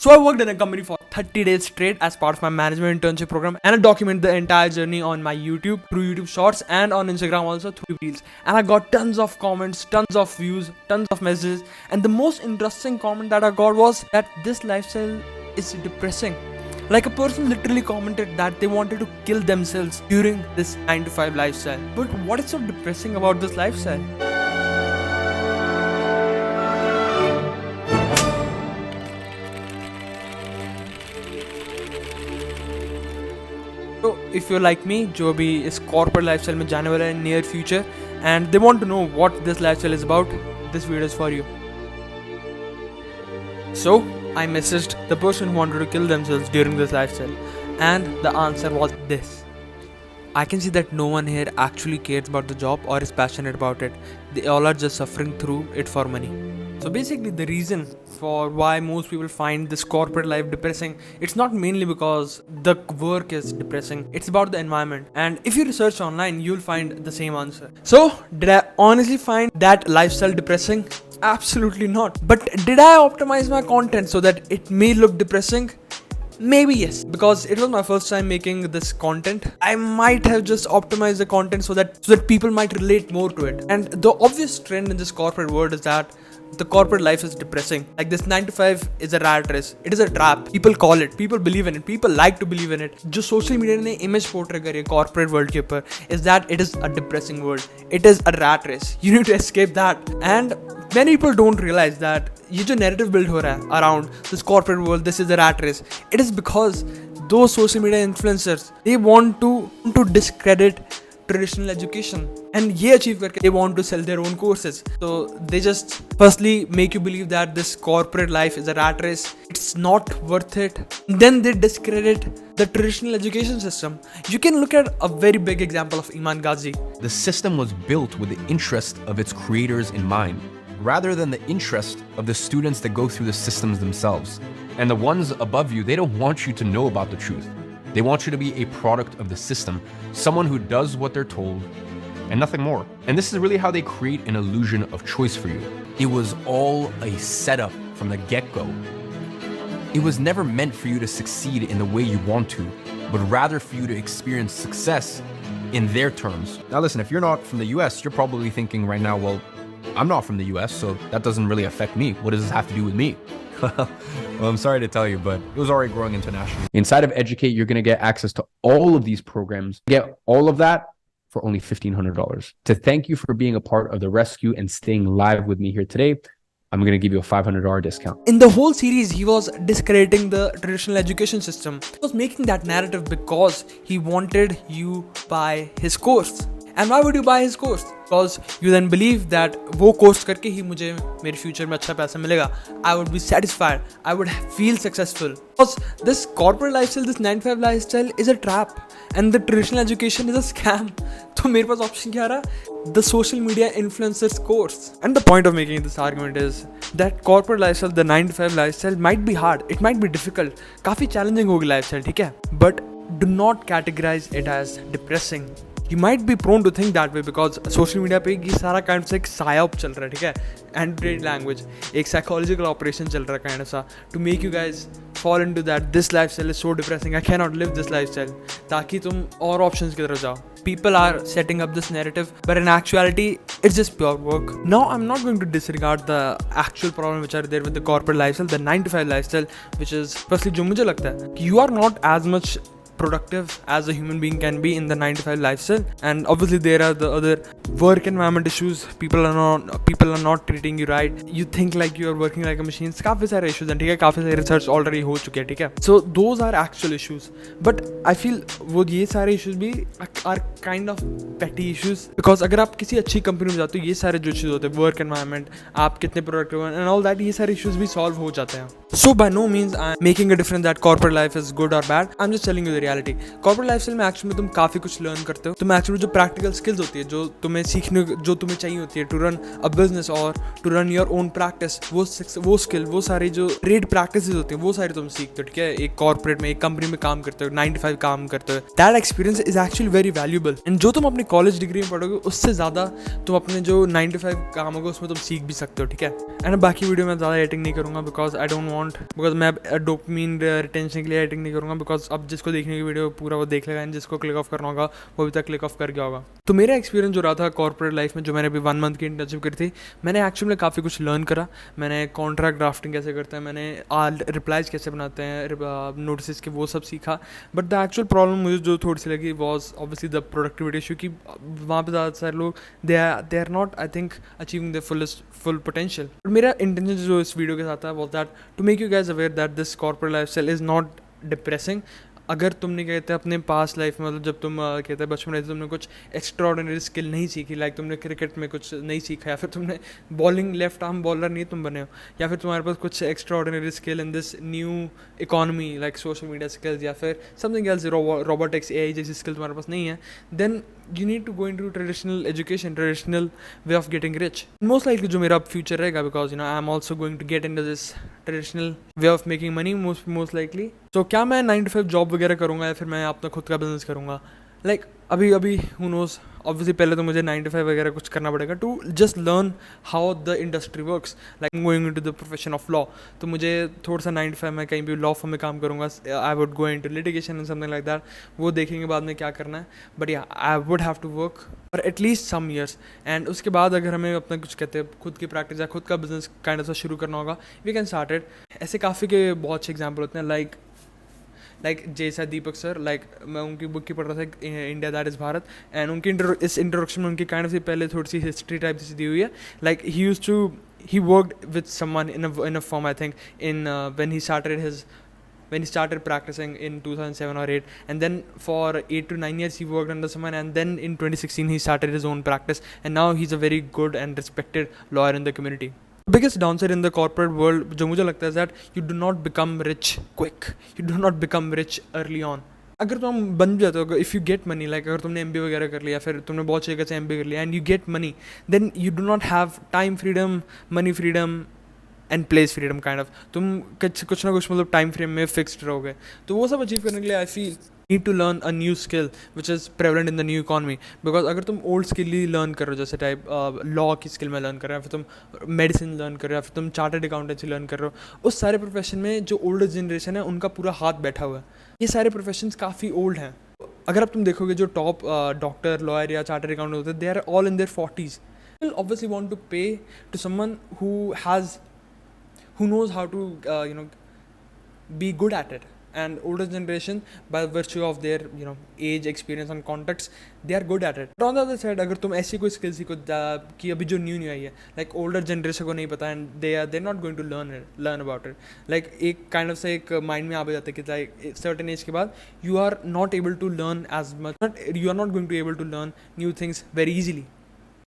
So I worked in a company for 30 days straight as part of my management internship program, and I document the entire journey on my YouTube through YouTube Shorts and on Instagram also through Reels. And I got tons of comments, tons of views, tons of messages, and the most interesting comment that I got was that this lifestyle is depressing. Like a person literally commented that they wanted to kill themselves during this 9 to 5 lifestyle. But what is so depressing about this lifestyle? So if you're like me, जो अभी इस corporate lifestyle में जाने वाला है in near future and they want to know what this lifestyle is about, this video is for you. So I messaged the person who wanted to kill themselves during this lifestyle, and the answer was this. I can see that no one here actually cares about the job or is passionate about it. They all are just suffering through it for money. So basically the reason for why most people find this corporate life depressing, it's not mainly because the work is depressing, it's about the environment. And if you research online, you'll find the same answer. So did I honestly find that lifestyle depressing? Absolutely not. But did I optimize my content so that it may look depressing? Maybe yes, because it was my first time making this content. I might have just optimized the content so that people might relate more to it. And the obvious trend in this corporate world is that the corporate life is depressing. Like this 9 to 5 is a rat race. It is a trap. People call it. People believe in it. People like to believe in it. जो social media ने image portray करी है corporate world के ऊपर is that it is a depressing world. It is a rat race. You need to escape that. And many people don't realize that ये जो narrative build हो रहा है around this corporate world, this is a rat race. It is because those social media influencers, they want to discredit traditional education, and ये achieve करके they want to sell their own courses. So they just firstly make you believe that this corporate life is a rat race, it's not worth it. Then they discredit the traditional education system. You can look at a very big example of Iman Ghazi. The system was built with the interest of its creators in mind, rather than the interest of the students that go through the systems themselves. And the ones above you, they don't want you to know about the truth. They want you to be a product of the system, someone who does what they're told and nothing more. And this is really how they create an illusion of choice for you. It was all a setup from the get-go. It was never meant for you to succeed in the way you want to, but rather for you to experience success in their terms. Now listen, if you're not from the US, you're probably thinking right now, well, I'm not from the US, so that doesn't really affect me. What does this have to do with me? Well, I'm sorry to tell you, but it was already growing internationally. Inside of Educate, you're going to get access to all of these programs. Get all of that for only $1,500. To thank you for being a part of the rescue and staying live with me here today, I'm going to give you a $500 discount. In the whole series, he was discrediting the traditional education system. He was making that narrative because he wanted you to buy his course. And why would you buy his course? Because you then believe that वो course करके ही मुझे मेरे future में अच्छा पैसा मिलेगा. I would be satisfied. I would feel successful. Because this corporate lifestyle, this 9 to 5 lifestyle is a trap. And the traditional education is a scam. तो मेरे पास option क्या रहा? The social media influencers course. And the point of making this argument is that corporate lifestyle, the 9 to 5 lifestyle might be hard. It might be difficult. काफी challenging होगी lifestyle, ठीक है? But do not categorize it as depressing. You might be prone to think that way because social media पे ये सारा kind of एक psyop चल रहा है, ठीक है? Anti language, एक psychological operation चल रहा है kind of सा to make you guys fall into that this lifestyle is so depressing, I cannot live this lifestyle, ताकि तुम और options की तरफ जाओ. People are setting up this narrative, but in actuality, it's just pure work. Now, I'm not going to disregard the actual problems which are there with the corporate lifestyle, the 9 to 5 lifestyle, which is firstly जो मुझे लगता है कि you are not as much productive as a human being can be in the 9 to 5 lifestyle, and obviously there are the other work environment issues. People are not treating you right. You think like you are working like a machine. काफी सारे issues हैं, ठीक है? काफी सारे research already हो चुके हैं, ठीक है? So those are actual issues, but I feel वो ये सारे issues भी are kind of petty issues, because अगर आप किसी अच्छी कंपनी में जाते हो, ये सारे जो issues होते हैं, work environment, आप कितने productive हैं and all that, ये सारे issues भी solve हो जाते हैं. So by no means I'm making a difference that corporate life is good or bad. I'm just telling you the reality. Reality. Corporate lifestyle में एक्चुअली में तुम काफ़ी कुछ लर्न करते हो। तुम एक्चुअली जो प्रैक्टिकल स्किल्स होती है जो तुम्हें सीखने जो तुम्हें चाहिए होती है टू रन अ बिजनेस और to run your own practice, वो स्किल, वो सारी जो ट्रेड प्रैक्टिसेस होती हैं वो सारी तुम सीखते हो, ठीक है। एक कॉर्पोरेट में, एक कंपनी में काम करते हो, 9 to 5 काम करते हो। That experience is actually very valuable. And जो तुम अपनी कॉलेज डिग्री में पढ़ोगे उससे ज़्यादा तुम अपने जो 9 to 5 काम होगा उसमें तुम सीख भी सकते हो, ठीक है। एंड बाकी वीडियो में ज़्यादा एडिटिंग नहीं करूँगा because I don't want, because मैं डोपामाइन रिटेंशन के लिए एडिटिंग नहीं करूँगा बिकॉज अब जिसको देखने की वीडियो पूरा वो देख लेगा एंड जिसको क्लिक ऑफ करना होगा वो अभी तक क्लिक ऑफ कर गया होगा। तो मेरा एक्सपीरियंस जो रहा था कॉर्पोरेट लाइफ में, जो मैंने अभी 1 month की इंटर्नशिप करी थी, मैंने एक्चुअली में काफ़ी कुछ लर्न करा। मैंने कॉन्ट्रैक्ट ड्राफ्टिंग कैसे करते हैं, मैंने रिप्लाइज कैसे बनाते हैं नोटिस के, वो सब सीखा। बट द एक्चुअल प्रॉब्लम मुझे जो थोड़ी सी लगी was obviously the productivity issue, कि वहाँ पे ज़्यादा सारे लोग they are not, I think, achieving the full potential. मेरा इंटेंशन जो इस वीडियो के साथ था was that to make you guys aware that this corporate life style is not depressing. अगर तुमने कहते हैं अपने पास लाइफ में, मतलब जब तुम कहते हैं बचपन में तुमने कुछ एक्स्ट्राऑर्डिनरी स्किल नहीं सीखी, लाइक तुमने क्रिकेट में कुछ नहीं सीखा, या फिर तुमने बॉलिंग लेफ्ट आर्म बॉलर नहीं तुम बने हो, या फिर तुम्हारे पास कुछ extraordinary skill in this new economy like social media skills या फिर समथिंग एल्स, रोबोटिक्स, एआई जैसी स्किल तुम्हारे पास नहीं है, then you need to go into traditional education, traditional way of getting rich. Most likely जो मेरा future रहेगा, because you know I'm also going to get into this traditional way of making money most likely. So क्या मैं 9 to 5 job वगैरह करूँगा या फिर मैं अपना खुद का बिजनेस करूँगा? लाइक अभी who knows, ऑब्वियसली पहले तो मुझे 9 to 5 वगैरह कुछ करना पड़ेगा to just learn how the industry works, like going into the profession of law. तो मुझे थोड़ा सा 9 to 5 मैं कहीं भी लॉ फर्म में काम करूँगा, I would go into litigation and something like that, वो देखेंगे बाद में क्या करना है। बट या I would have to work for at least some years, and उसके बाद अगर हमें अपना कुछ कहते हैं खुद की प्रैक्टिस या खुद का बिजनेस काइंड ऑफ शुरू करना होगा, वी कैन स्टार्ट इट। ऐसे काफ़ी के बहुत अच्छे एग्जाम्पल होते हैं, लाइक जैसा दीपक सर, लाइक मैं उनकी बुक की पढ़ रहा था, India that is Bharat, and उनकी इस इंट्रोडक्शन में उनकी काइंड ऑफ पहले थोड़ी सी हिस्ट्री टाइप सी दी हुई है। Like he worked with someone in a firm, I think, in when he started practicing in 2007 or 8, and then for 8 to 9 years he worked under someone, and then in 2016 he started his own practice, and now he's a very good and respected lawyer in the community. Biggest downside in the corporate world जो मुझे लगता है that you do not become rich quick, you do not become rich early on. अगर तुम बन जाते हो, if you get money, like अगर तुमने MBA वगैरह कर लिया, फिर तुमने बहुत जगह से MBA कर लिया and you get money, then you do not have time freedom, money freedom and place freedom kind of. तुम कुछ ना कुछ मतलब टाइम फ्रेम में फिक्सड रहोगे। तो वो सब अचीव करने के लिए I feel need to learn a new skill which is prevalent in the new economy. Because अगर तुम ओल्ड स्किल ही लर्न कर रहे हो, जैसे टाइप लॉ की स्किल में लर्न कर रहे हो, या फिर तुम मेडिसिन लर्न कर रहे हो, या फिर तुम चार्टर्ड अकाउंटेंसी लर्न कर रहे हो, उस सारे प्रोफेशन में जो ओल्डर जनरेशन है उनका पूरा हाथ बैठा हुआ है। ये सारे प्रोफेशंस काफ़ी ओल्ड हैं। अगर अब तुम देखोगे जो टॉप डॉक्टर, लॉयर या चार्टर्ड अकाउंटेंट होते हैं, they are all in their 40s. People obviously want to pay to someone who knows how to be good at it, and older generation, by virtue of their age, experience and contacts, they are good at it. But on the other side, अगर तुम ऐसी कोई skill सीखो कि अभी जो new आई है, like older generation को नहीं पता, and they're not going to learn about it, like एक काइंड ऑफ से एक माइंड में आ जाता है कि लाइक सर्टेन एज के बाद you are not able to learn as much, you are not going to able to learn new things very easily.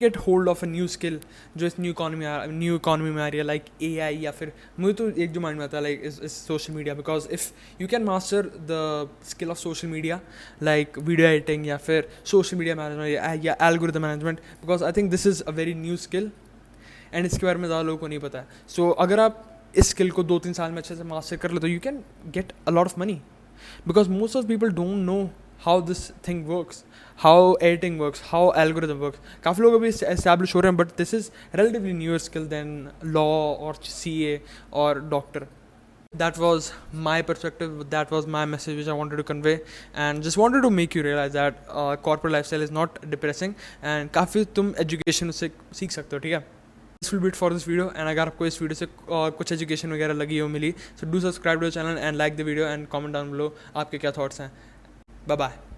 Get hold of a new skill जो इस न्यू इकॉनमी में आ रही है, like AI, या फिर मुझे तो एक जो माइंड में आता है लाइक इस social media, because if you can master the skill of social media, like video editing या फिर सोशल मीडिया मैनेजमेंट या algorithm management, because I think this is a very new skill and इसके बारे में ज़्यादा लोगों को नहीं पता है। सो अगर आप इस स्किल को 2-3 साल में अच्छे से मास्टर कर ले तो you can get a lot of money, because most of people don't know how this thing works, how editing works, how algorithm works. काफ़ी लोग अभी establish हो रहे हैं, but this is relatively newer skill than law or CA or doctor. That was my perspective, that was my message which I wanted to convey, and just wanted to make you realize that corporate lifestyle is not depressing, and काफ़ी तुम education से सीख सकते हो, ठीक है। This will be it for this video, and अगर आपको इस वीडियो से कुछ एजुकेशन वगैरह लगी हो, मिली, so do subscribe to the channel and like the video and comment down below आपके क्या thoughts हैं। Bye bye.